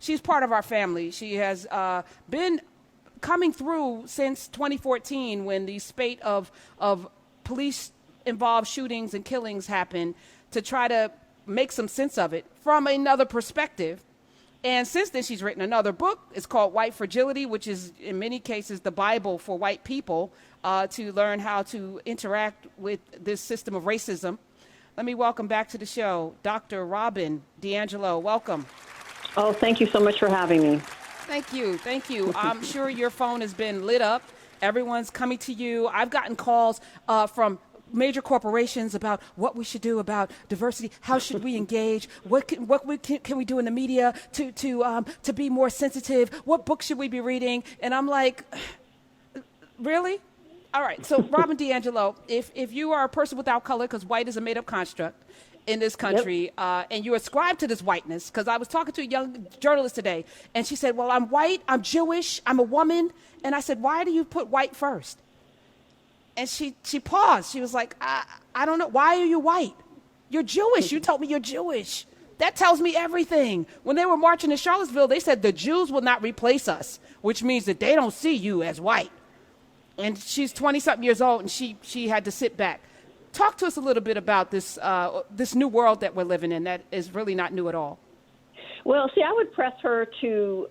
she's part of our family. She has been coming through since 2014 when the spate of police-involved shootings and killings happened to try to make some sense of it from another perspective. And since then, she's written another book. It's called White Fragility, which is in many cases the Bible for white people to learn how to interact with this system of racism. Let me welcome back to the show Dr. Robin DiAngelo. Welcome. Oh, thank you so much for having me. Thank you. Thank you. I'm sure your phone has been lit up. Everyone's coming to you. I've gotten calls from major corporations about what we should do about diversity. How should we engage? What can we do in the media to be more sensitive? What books should we be reading? And I'm like, really? All right. So Robin DiAngelo, if you are a person without color, because white is a made-up construct in this country, and you ascribe to this whiteness, because I was talking to a young journalist today, and she said, well, I'm white, I'm Jewish, I'm a woman. And I said, why do you put white first? And she paused. She was like, I don't know. Why are you white? You're Jewish. You told me you're Jewish. That tells me everything. When they were marching in Charlottesville, they said the Jews will not replace us, which means that they don't see you as white. And she's 20-something years old, and she had to sit back. Talk to us a little bit about this new world that we're living in that is really not new at all. Well, see, I would press her to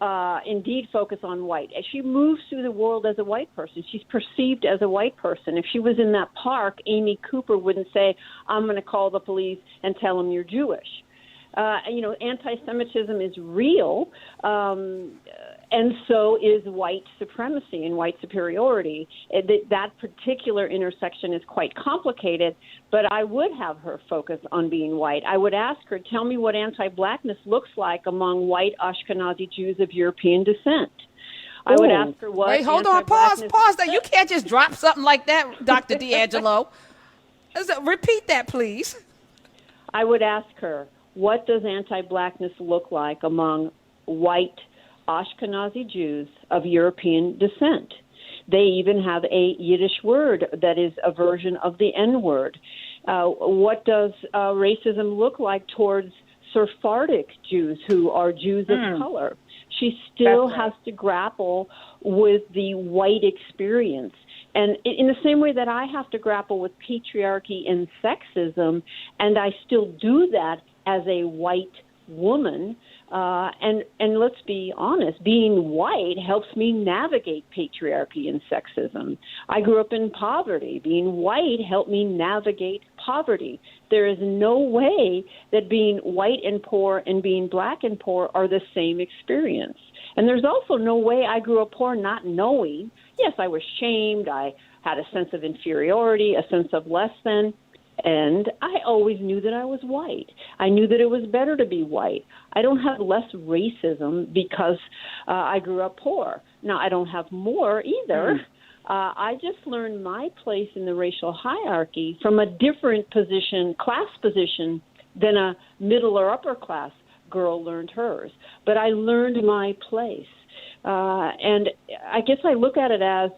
indeed focus on white. As she moves through the world as a white person, she's perceived as a white person. If she was in that park, Amy Cooper wouldn't say, I'm going to call the police and tell them you're Jewish. Anti-Semitism is real, and so is white supremacy and white superiority. That particular intersection is quite complicated, but I would have her focus on being white. I would ask her, tell me what anti-blackness looks like among white Ashkenazi Jews of European descent. I would ask her what... Wait, hold on, pause. You can't just drop something like that, Dr. DiAngelo. Repeat that, please. I would ask her, what does anti-blackness look like among white Ashkenazi Jews of European descent? They even have a Yiddish word that is a version of the N-word. What does racism look like towards Sephardic Jews who are Jews of color? She still has to grapple with the white experience. And in the same way that I have to grapple with patriarchy and sexism, and I still do that as a white woman, and let's be honest, being white helps me navigate patriarchy and sexism. I grew up in poverty. Being white helped me navigate poverty. There is no way that being white and poor and being black and poor are the same experience. And there's also no way I grew up poor not knowing. Yes, I was shamed. I had a sense of inferiority, a sense of less than. And I always knew that I was white. I knew that it was better to be white. I don't have less racism because I grew up poor. Now, I don't have more either. I just learned my place in the racial hierarchy from a different position, class position, than a middle or upper class girl learned hers. But I learned my place. And I guess I look at it as,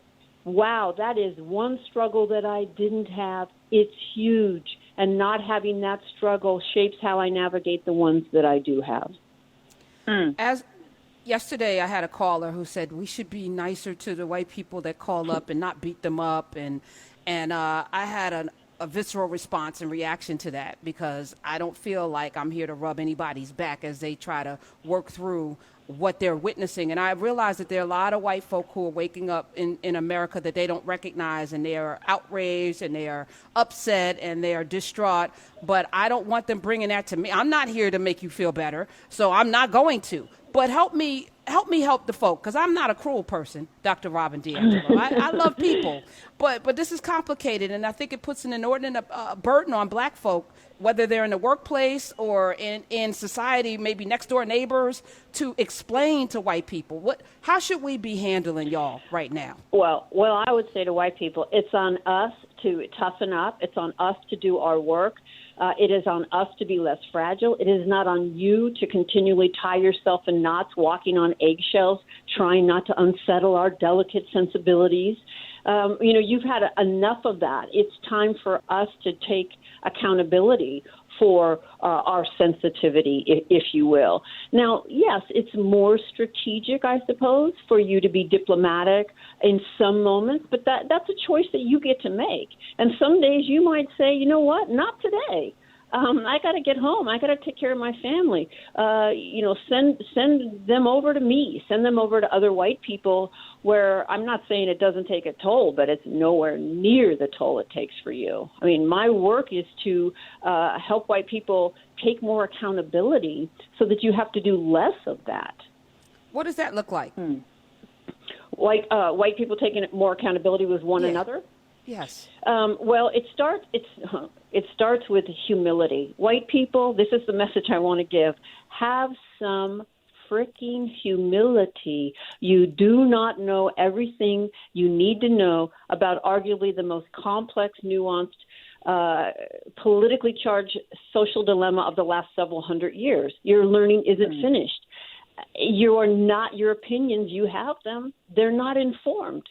wow, that is one struggle that I didn't have. It's huge. And not having that struggle shapes how I navigate the ones that I do have. As yesterday, I had a caller who said we should be nicer to the white people that call up and not beat them up. And I had a visceral response and reaction to that because I don't feel like I'm here to rub anybody's back as they try to work through what they're witnessing. And I realize that there are a lot of white folk who are waking up in America that they don't recognize, and they are outraged and they are upset and they are distraught. But I don't want them bringing that to me. I'm not here to make you feel better, so I'm not going to. But help me help the folk, because I'm not a cruel person, Dr. Robin DiAngelo. I love people, but this is complicated, and I think it puts an inordinate burden on black folk, whether they're in the workplace or in society, maybe next door neighbors, to explain to white people. How should we be handling y'all right now? Well, I would say to white people, it's on us to toughen up. It's on us to do our work. It is on us to be less fragile. It is not on you to continually tie yourself in knots, walking on eggshells, trying not to unsettle our delicate sensibilities. You've had enough of that. It's time for us to take accountability for our sensitivity, if you will. Now, yes, it's more strategic, I suppose, for you to be diplomatic in some moments, but that's a choice that you get to make. And some days you might say, you know what, not today. I got to get home. I got to take care of my family. Send them over to me. Send them over to other white people where I'm not saying it doesn't take a toll, but it's nowhere near the toll it takes for you. I mean, my work is to help white people take more accountability so that you have to do less of that. What does that look like? White people taking more accountability with one another? Yes. Well, it starts with humility. White people, this is the message I want to give. Have some freaking humility. You do not know everything you need to know about arguably the most complex, nuanced, politically charged social dilemma of the last several hundred years. Your learning isn't finished. You're not your opinions. You have them. They're not informed.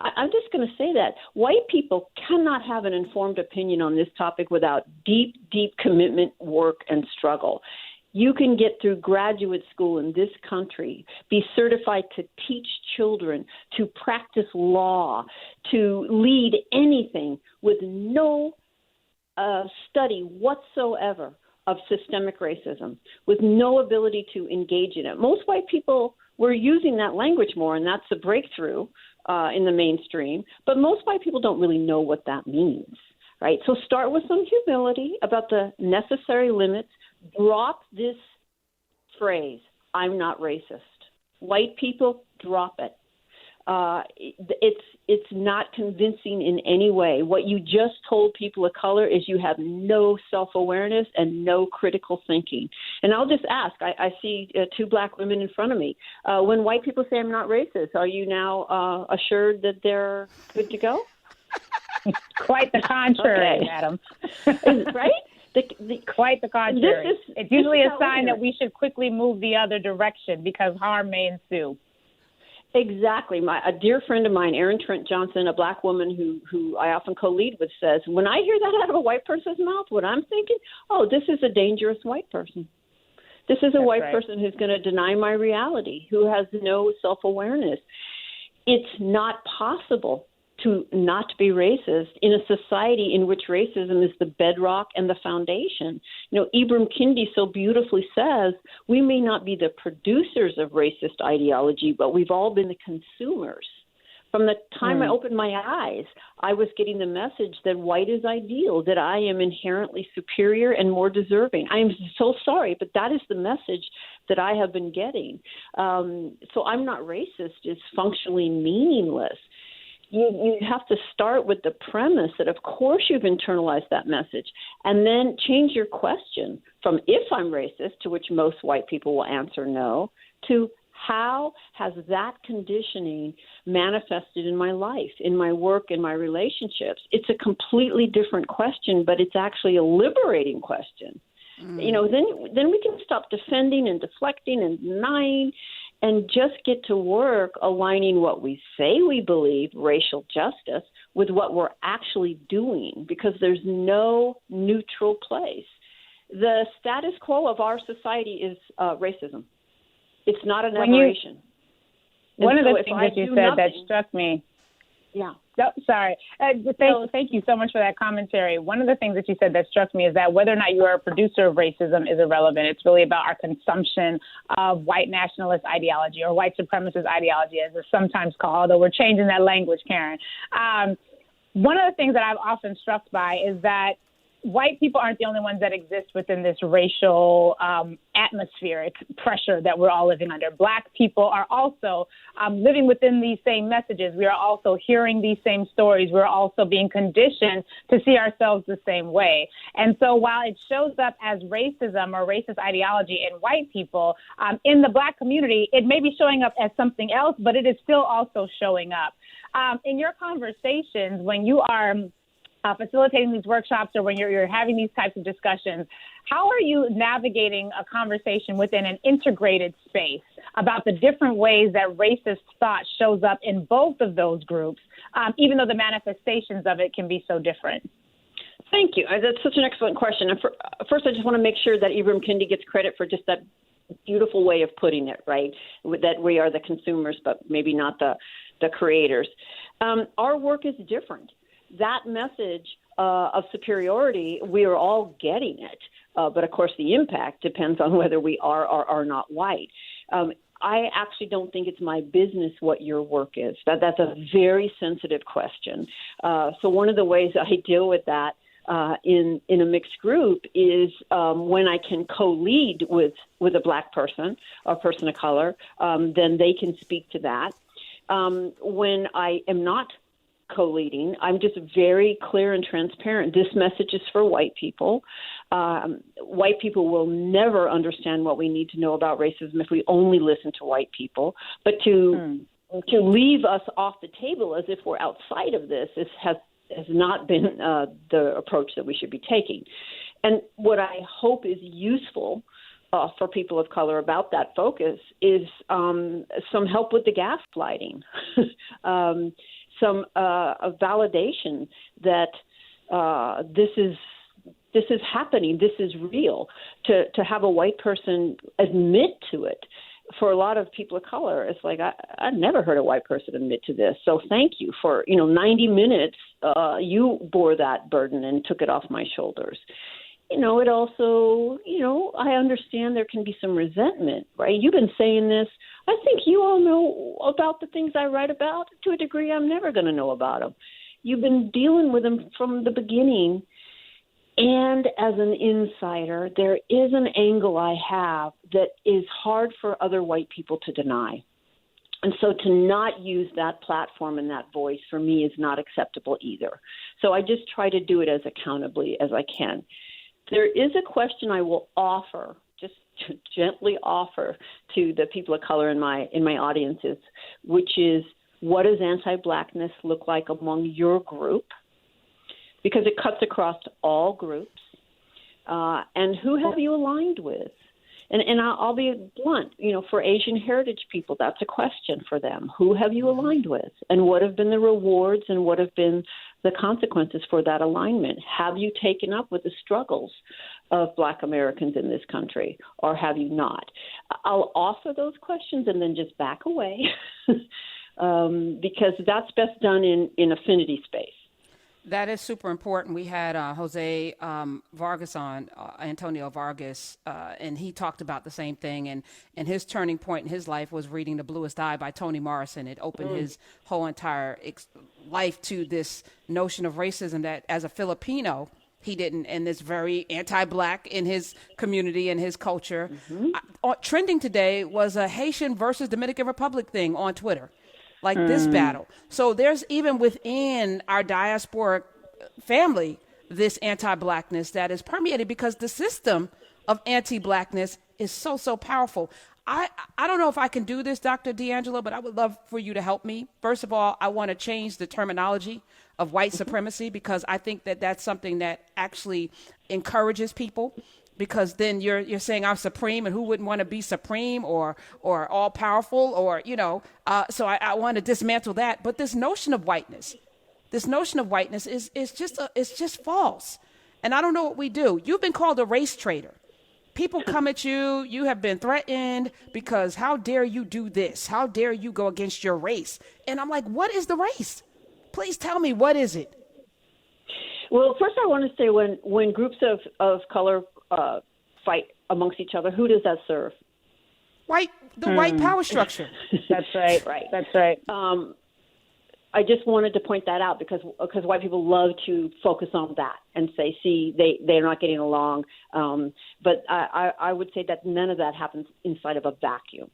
I'm just going to say that white people cannot have an informed opinion on this topic without deep, deep commitment, work, and struggle. You can get through graduate school in this country, be certified to teach children, to practice law, to lead anything with no study whatsoever of systemic racism, with no ability to engage in it. Most white people were using that language more, and that's a breakthrough in the mainstream. But most white people don't really know what that means, right? So start with some humility about the necessary limits. Drop this phrase, I'm not racist. White people, drop it. It's not convincing in any way. What you just told people of color is you have no self-awareness and no critical thinking. And I'll just ask, I see two black women in front of me. When white people say I'm not racist, are you now assured that they're good to go? Quite the contrary, madam. Right? Quite the contrary. It's usually a sign that we should quickly move the other direction because harm may ensue. Exactly. A dear friend of mine, Erin Trent Johnson, a black woman who I often co-lead with, says, when I hear that out of a white person's mouth, what I'm thinking, oh, this is a dangerous white person. This is a white person who's going to deny my reality, who has no self-awareness. It's not possible to not be racist in a society in which racism is the bedrock and the foundation. You know, Ibram Kendi so beautifully says, we may not be the producers of racist ideology, but we've all been the consumers. From the time I opened my eyes, I was getting the message that white is ideal, that I am inherently superior and more deserving. I am so sorry, but that is the message that I have been getting. So I'm not racist is functionally meaningless. You have to start with the premise that, of course, you've internalized that message, and then change your question from if I'm racist, to which most white people will answer no, to how has that conditioning manifested in my life, in my work, in my relationships? It's a completely different question, but it's actually a liberating question. You know, then we can stop defending and deflecting and denying and just get to work aligning what we say we believe, racial justice, with what we're actually doing, because there's no neutral place. The status quo of our society is racism. It's not an aberration. One of the things that you said that struck me. Yeah. No, sorry. Thank you so much for that commentary. One of the things that you said that struck me is that whether or not you are a producer of racism is irrelevant. It's really about our consumption of white nationalist ideology or white supremacist ideology, as it's sometimes called, although we're changing that language, Karen. One of the things that I've often struck by is that white people aren't the only ones that exist within this racial atmospheric pressure that we're all living under. Black people are also living within these same messages. We are also hearing these same stories. We're also being conditioned to see ourselves the same way. And so while it shows up as racism or racist ideology in white people, in the black community, it may be showing up as something else, but it is still also showing up. In your conversations, when you are facilitating these workshops or when you're having these types of discussions, how are you navigating a conversation within an integrated space about the different ways that racist thought shows up in both of those groups, even though the manifestations of it can be so different? Thank you. That's such an excellent question. And first, I just want to make sure that Ibram Kendi gets credit for just that beautiful way of putting it, right? That we are the consumers, but maybe not the creators. Our work is different. That message of superiority, we are all getting it. But of course, the impact depends on whether we are or are not white. I actually don't think it's my business what your work is. That's a very sensitive question. So one of the ways I deal with that in a mixed group is when I can co-lead with a Black person or person of color, then they can speak to that. When I am not co-leading, I'm just very clear and transparent. This message is for white people. White people will never understand what we need to know about racism if we only listen to white people. But to leave us off the table as if we're outside of this has not been the approach that we should be taking. And what I hope is useful for people of color about that focus is some help with the gaslighting, some validation that this is happening, this is real. To have a white person admit to it. For a lot of people of color, it's like, I've never heard a white person admit to this. So thank you for, 90 minutes, you bore that burden and took it off my shoulders. It also, I understand there can be some resentment, right? You've been saying this. I think you all know about the things I write about to a degree I'm never going to know about them. You've been dealing with them from the beginning. And as an insider, there is an angle I have that is hard for other white people to deny. And so to not use that platform and that voice for me is not acceptable either. So I just try to do it as accountably as I can. There is a question I will offer, just to gently offer to the people of color in my audiences, which is, what does anti-Blackness look like among your group? Because it cuts across all groups. And who have you aligned with? And I'll be blunt, for Asian heritage people, that's a question for them. Who have you aligned with? And what have been the rewards and what have been the consequences for that alignment? Have you taken up with the struggles of Black Americans in this country, or have you not? I'll offer those questions and then just back away because that's best done in affinity space. That is super important. We had Jose Vargas on, Antonio Vargas, and he talked about the same thing. And his turning point in his life was reading The Bluest Eye by Toni Morrison. It opened his whole entire life to this notion of racism that as a Filipino, he didn't, and it's very anti-Black in his community and his culture. Trending today was a Haitian versus Dominican Republic thing on Twitter. Like this battle. So there's even within our diasporic family, this anti-Blackness that is permeated because the system of anti-Blackness is so powerful. I don't know if I can do this, Dr. D'Angelo, but I would love for you to help me. First of all, I want to change the terminology of white supremacy because I think that that's something that actually encourages people. Because then you're saying I'm supreme, and who wouldn't want to be supreme or all powerful or so I want to dismantle that. But this notion of whiteness is just false, and I don't know what we do. You've been called a race traitor. People come at you. You have been threatened because how dare you do this? How dare you go against your race? And I'm like, what is the race? Please tell me, what is it? Well, first I want to say when groups of color fight amongst each other, who does that serve? White power structure. That's right. Right. That's right. I just wanted to point that out because white people love to focus on that and say, see, they're not getting along. But I would say that none of that happens inside of a vacuum.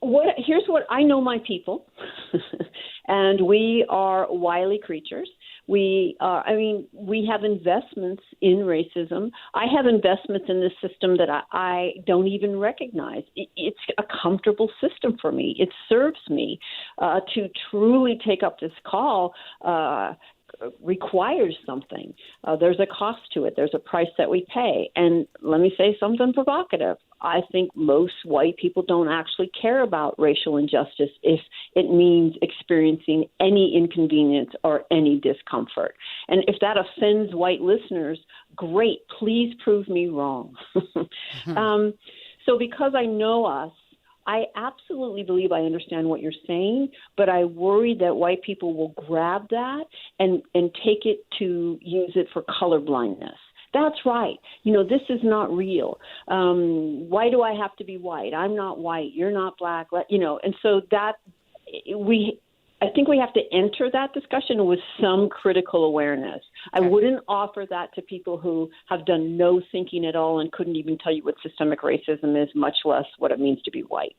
Here's what I know my people, and we are wily creatures. We have investments in racism. I have investments in this system that I don't even recognize. It's a comfortable system for me. It serves me to truly take up this call requires something. There's a cost to it. There's a price that we pay. And let me say something provocative. I think most white people don't actually care about racial injustice if it means experiencing any inconvenience or any discomfort. And if that offends white listeners, great. Please prove me wrong. So because I know us, I absolutely believe I understand what you're saying, but I worry that white people will grab that and take it to use it for colorblindness. That's right. This is not real. Why do I have to be white? I'm not white. You're not black. And so that I think we have to enter that discussion with some critical awareness. I wouldn't offer that to people who have done no thinking at all and couldn't even tell you what systemic racism is, much less what it means to be white.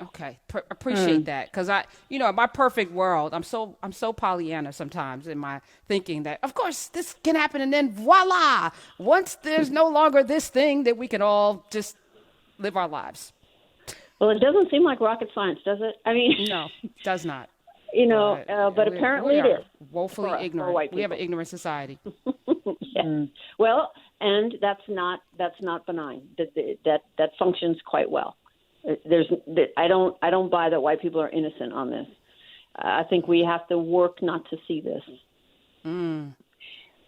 Okay, appreciate that, because in my perfect world, I'm so Pollyanna sometimes in my thinking that of course this can happen, and then voila, once there's no longer this thing, that we can all just live our lives. Well, it doesn't seem like rocket science, does it? I mean, no, it does not. But apparently it is. Woefully ignorant. We have an ignorant society. Yeah. Well, and that's not benign. That functions quite well. I don't buy that white people are innocent on this. I think we have to work not to see this.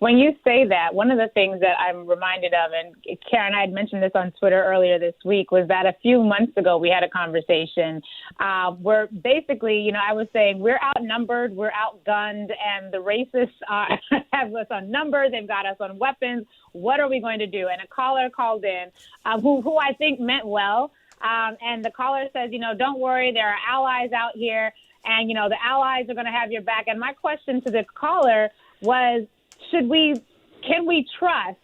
When you say that, one of the things that I'm reminded of, and Karen, I had mentioned this on Twitter earlier this week, was that a few months ago we had a conversation where basically, I was saying we're outnumbered, we're outgunned, and the racists have us on numbers, they've got us on weapons. What are we going to do? And a caller called in who I think meant well. And the caller says, don't worry, there are allies out here, and, the allies are going to have your back. And my question to the caller was, can we trust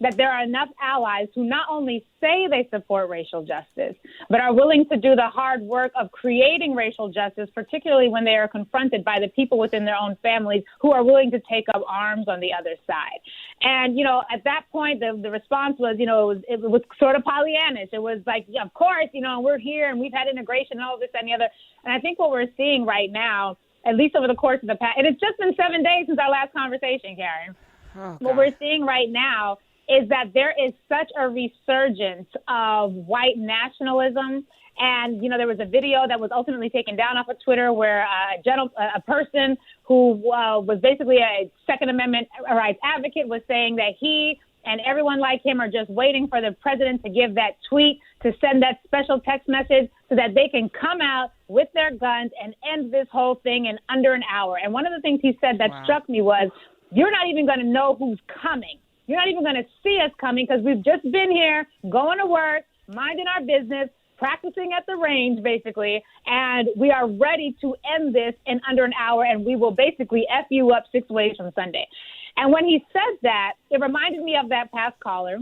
that there are enough allies who not only say they support racial justice, but are willing to do the hard work of creating racial justice, particularly when they are confronted by the people within their own families who are willing to take up arms on the other side? And, at that point, the response was, it was sort of Pollyannish. It was like, yeah, of course, we're here and we've had integration and all this and the other. And I think what we're seeing right now, at least over the course of the past, and it's just been 7 days since our last conversation, Karen. Oh, what we're seeing right now is that there is such a resurgence of white nationalism. And, there was a video that was ultimately taken down off of Twitter where a person who was basically a Second Amendment rights advocate was saying that he and everyone like him are just waiting for the president to give that tweet, to send that special text message so that they can come out with their guns and end this whole thing in under an hour. And one of the things he said that struck me was, you're not even going to know who's coming. You're not even going to see us coming because we've just been here going to work, minding our business, practicing at the range, basically, and we are ready to end this in under an hour, and we will basically F you up 6 ways from Sunday. And when he said that, it reminded me of that past caller,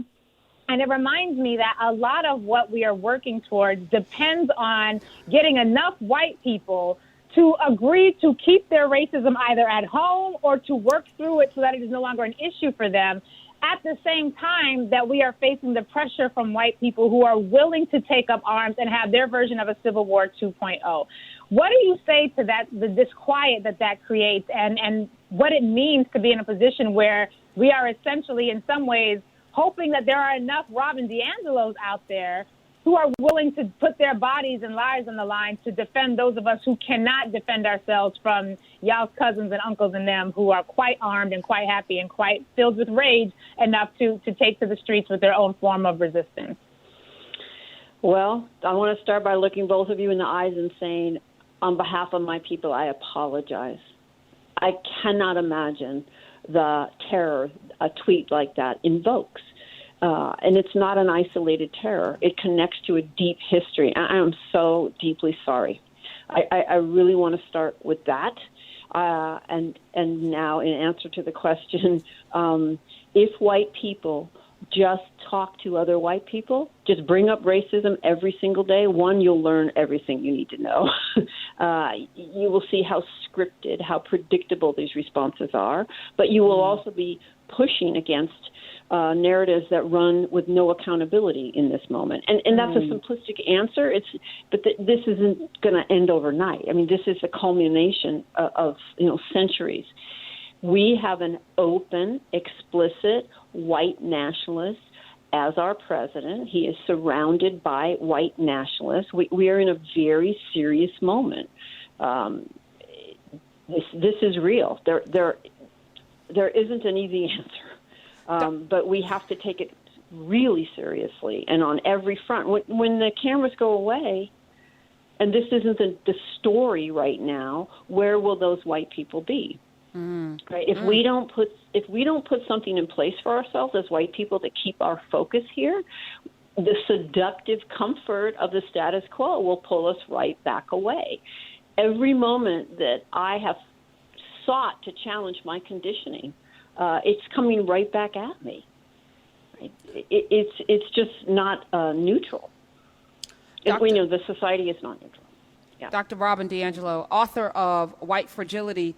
and it reminds me that a lot of what we are working towards depends on getting enough white people to agree to keep their racism either at home or to work through it so that it is no longer an issue for them, at the same time that we are facing the pressure from white people who are willing to take up arms and have their version of a Civil War 2.0. What do you say to that, the disquiet that creates, and what it means to be in a position where we are essentially, in some ways, hoping that there are enough Robin DiAngelos out there who are willing to put their bodies and lives on the line to defend those of us who cannot defend ourselves from y'all's cousins and uncles and them who are quite armed and quite happy and quite filled with rage enough to take to the streets with their own form of resistance? Well, I want to start by looking both of you in the eyes and saying, on behalf of my people, I apologize. I cannot imagine the terror a tweet like that invokes. And it's not an isolated terror. It connects to a deep history. I am so deeply sorry. I really want to start with that. And now, in answer to the question, if white people just talk to other white people, just bring up racism every single day, one, you'll learn everything you need to know. You will see how scripted, how predictable these responses are, but you will also be pushing against narratives that run with no accountability in this moment. And that's a simplistic answer. But this isn't going to end overnight. I mean, this is a culmination of centuries. We have an open, explicit white nationalist as our president. He is surrounded by white nationalists. We are in a very serious moment. This is real. There isn't an easy answer, but we have to take it really seriously and on every front. When the cameras go away, and this isn't the story right now, where will those white people be? Right? If we don't put something in place for ourselves as white people to keep our focus here, the seductive comfort of the status quo will pull us right back away. Every moment that I have sought to challenge my conditioning, it's coming right back at me. Right? It's just not neutral. We know the society is not neutral. Yeah. Dr. Robin DiAngelo, author of White Fragility.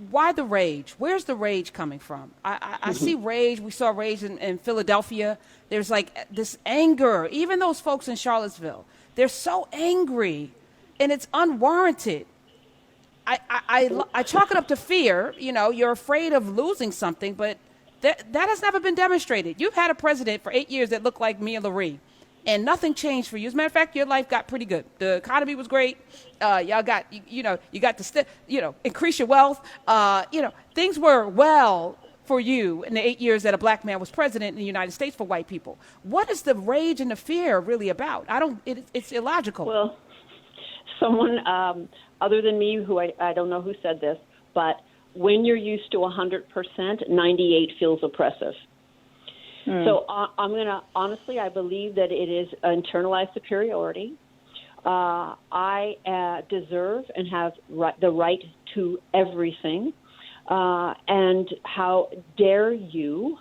Why the rage? Where's the rage coming from? I see rage. We saw rage in Philadelphia. There's like this anger. Even those folks in Charlottesville, they're so angry, and it's unwarranted. I chalk it up to fear. You know, you're afraid of losing something, but that has never been demonstrated. You've had a president for 8 years that looked like Mia Laree. And nothing changed for you. As a matter of fact, your life got pretty good. The economy was great. Y'all got, you got to, increase your wealth. Things were well for you in the 8 years that a black man was president in the United States for white people. What is the rage and the fear really about? It's illogical. Well, someone other than me, who I don't know who said this, but when you're used to 100%, 98 feels oppressive. So I'm going to, honestly, I believe that it is internalized superiority. I deserve and have the right to everything. And how dare you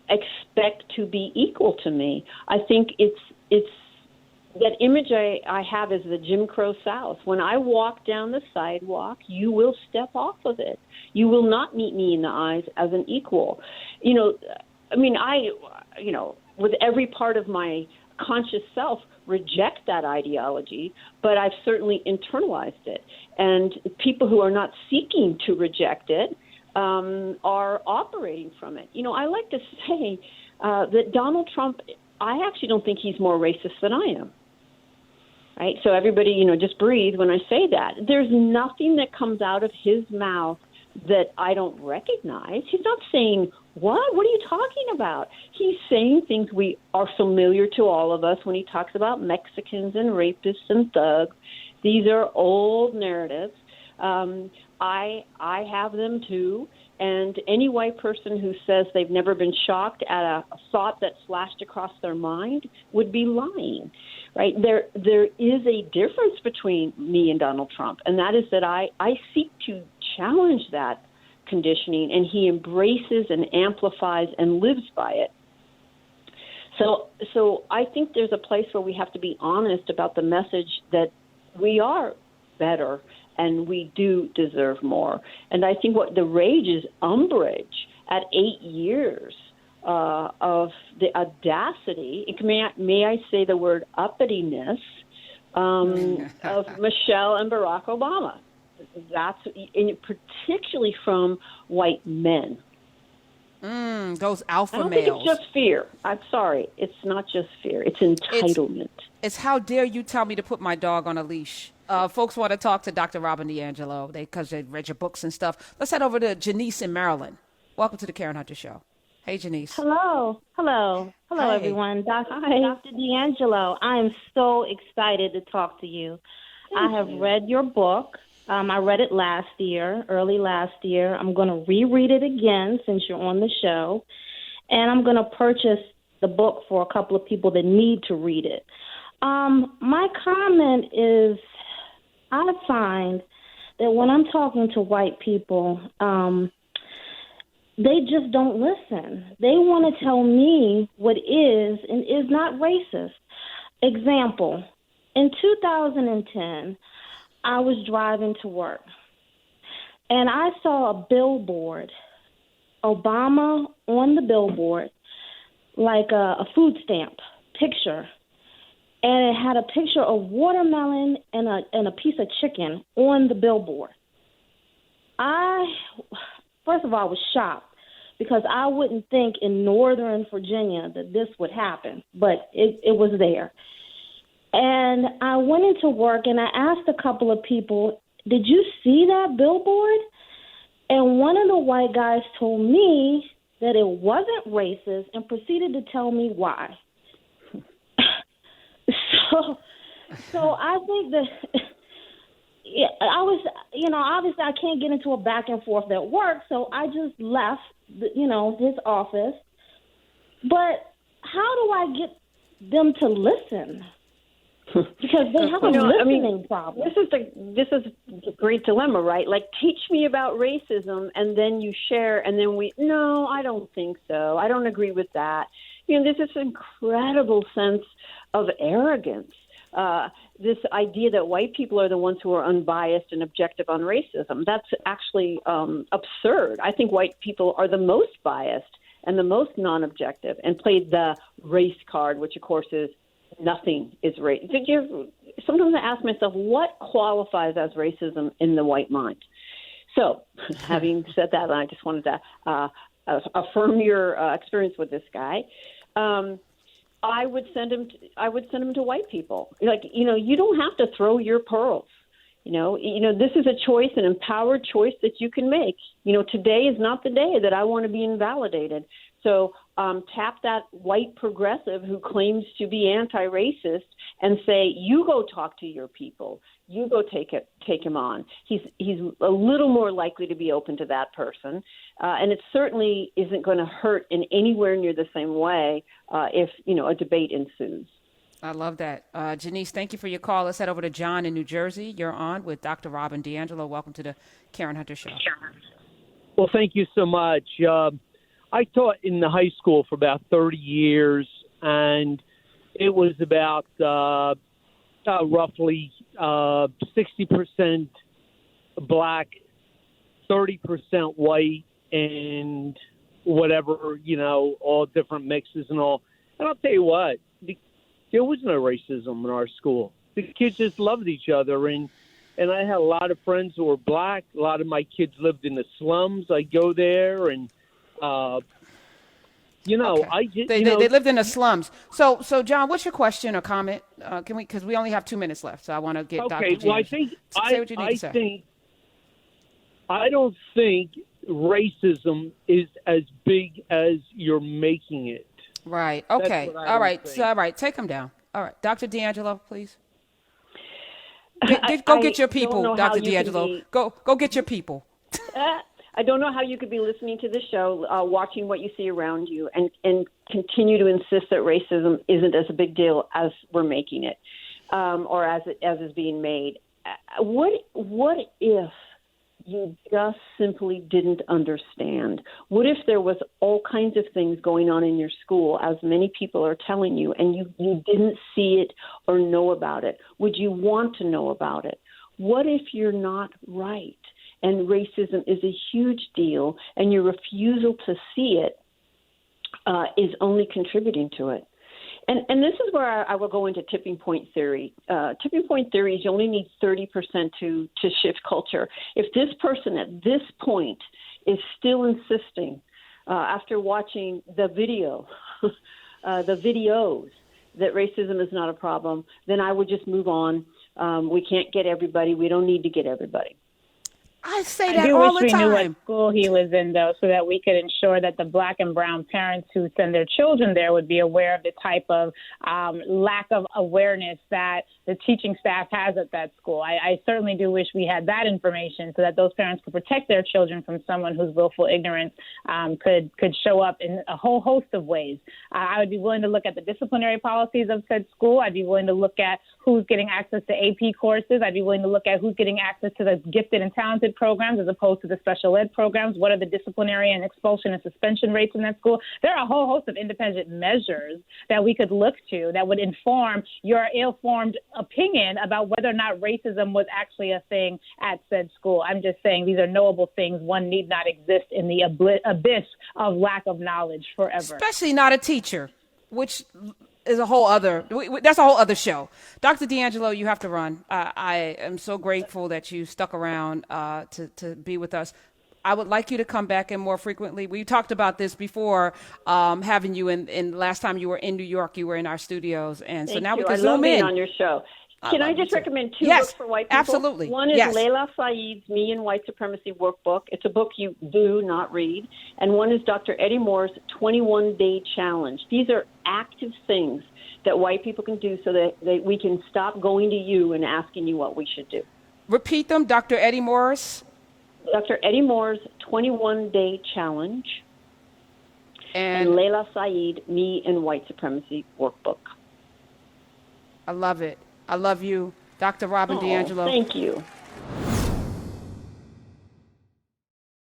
expect to be equal to me? I think it's that image I have is the Jim Crow South. When I walk down the sidewalk, you will step off of it. You will not meet me in the eyes as an equal. With every part of my conscious self, reject that ideology, but I've certainly internalized it. And people who are not seeking to reject it are operating from it. I like to say that Donald Trump, I actually don't think he's more racist than I am. Right? So everybody, just breathe when I say that. There's nothing that comes out of his mouth that I don't recognize. He's not saying, what? What are you talking about? He's saying things we are familiar to all of us when he talks about Mexicans and rapists and thugs. These are old narratives. I have them too. And any white person who says they've never been shocked at a thought that flashed across their mind would be lying, right? There is a difference between me and Donald Trump, and that is that I seek to challenge that conditioning, and he embraces and amplifies and lives by it. So I think there's a place where we have to be honest about the message that we are better and we do deserve more. And I think what the rage is umbrage at 8 years of the audacity, may I say the word uppityness, of Michelle and Barack Obama. That's particularly from white men. Those alpha males. I don't think it's just fear. I'm sorry. It's not just fear. It's entitlement. It's how dare you tell me to put my dog on a leash. Folks want to talk to Dr. Robin DiAngelo because they read your books and stuff. Let's head over to Janice in Maryland. Welcome to the Karen Hunter Show. Hey, Janice. Hello, Hi. everyone. Dr. DiAngelo, I am so excited to talk to you. I have read your book. I read it early last year. I'm going to reread it again since you're on the show. And I'm going to purchase the book for a couple of people that need to read it. My comment is I find that when I'm talking to white people, they just don't listen. They want to tell me what is and is not racist. Example, in 2010, I was driving to work, and I saw a billboard, Obama on the billboard, like a food stamp picture, and it had a picture of watermelon and a piece of chicken on the billboard. I first of all, I was shocked because I wouldn't think in Northern Virginia that this would happen, but it was there. And I went into work and I asked a couple of people, did you see that billboard? And one of the white guys told me that it wasn't racist and proceeded to tell me why. So I think that I was, obviously I can't get into a back and forth at work, so I just left, his office. But how do I get them to listen? Because they have a listening problem. This is a great dilemma, right? Like, teach me about racism, and then you share, and then no, I don't think so. I don't agree with that. There's this incredible sense of arrogance. This idea that white people are the ones who are unbiased and objective on racism. That's actually absurd. I think white people are the most biased and the most non-objective and played the race card, which, of course, is nothing is race. Sometimes I ask myself, what qualifies as racism in the white mind? So, having said that, I just wanted to affirm your experience with this guy. I would send him to white people. You don't have to throw your pearls. This is a choice, an empowered choice that you can make. Today is not the day that I want to be invalidated. So tap that white progressive who claims to be anti-racist and say, you go talk to your people. You go take him on. He's a little more likely to be open to that person. And it certainly isn't going to hurt in anywhere near the same way if, a debate ensues. I love that. Janice, thank you for your call. Let's head over to John in New Jersey. You're on with Dr. Robin DiAngelo. Welcome to the Karen Hunter Show. Well, thank you so much. I taught in the high school for about 30 years, and it was about roughly 60% black, 30% white, and whatever, all different mixes and all. And I'll tell you what, there was no racism in our school. The kids just loved each other, and I had a lot of friends who were black. A lot of my kids lived in the slums. I go there, and okay. They lived in the slums. So John, what's your question or comment? Because we only have 2 minutes left, so I want to get Dr. James. Well, say what you need to say. I don't think racism is as big as you're making it. Right. Okay. All right. So, all right. Take him down. All right. Dr. DiAngelo, please. Go get your people, Dr. DiAngelo. Go get your people. I don't know how you could be listening to this show, watching what you see around you, and continue to insist that racism isn't as a big deal as we're making it, or as is being made. What if you just simply didn't understand? What if there was all kinds of things going on in your school, as many people are telling you, and you didn't see it or know about it? Would you want to know about it? What if you're not right and racism is a huge deal and your refusal to see it is only contributing to it? And this is where I will go into tipping point theory. Tipping point theory is you only need 30% to shift culture. If this person at this point is still insisting, after watching the videos, that racism is not a problem, then I would just move on. We can't get everybody. We don't need to get everybody. I say that all the time. I do wish we knew what school he was in, though, so that we could ensure that the black and brown parents who send their children there would be aware of the type of lack of awareness that the teaching staff has at that school. I certainly do wish we had that information so that those parents could protect their children from someone whose willful ignorance could show up in a whole host of ways. I would be willing to look at the disciplinary policies of said school. I'd be willing to look at who's getting access to AP courses. I'd be willing to look at who's getting access to the gifted and talented programs as opposed to the special ed programs. What are the disciplinary and expulsion and suspension rates in that school? There are a whole host of independent measures that we could look to that would inform your ill-formed opinion about whether or not racism was actually a thing at said school. I'm just saying these are knowable things. One need not exist in the abyss of lack of knowledge forever. Especially not a teacher, which is a whole other, that's a whole other show. Dr. DiAngelo, you have to run. I am so grateful that you stuck around to be with us. I would like you to come back in more frequently. We talked about this before, having you in last time you were in New York, you were in our studios. And so Thank now you. we can I love zoom being in. on your show. Can I just recommend two Yes, books for white people? absolutely. One is Yes. Layla Saeed's Me and White Supremacy Workbook. It's a book you do not read. And one is Dr. Eddie Moore's 21-Day Challenge. These are active things that white people can do so that we can stop going to you and asking you what we should do. Repeat them, Dr. Eddie Morris. Dr. Eddie Moore's 21-Day Challenge and And Layla Saeed, Me and White Supremacy Workbook. I love it. I love you, Dr. Robin Oh, DiAngelo. thank you.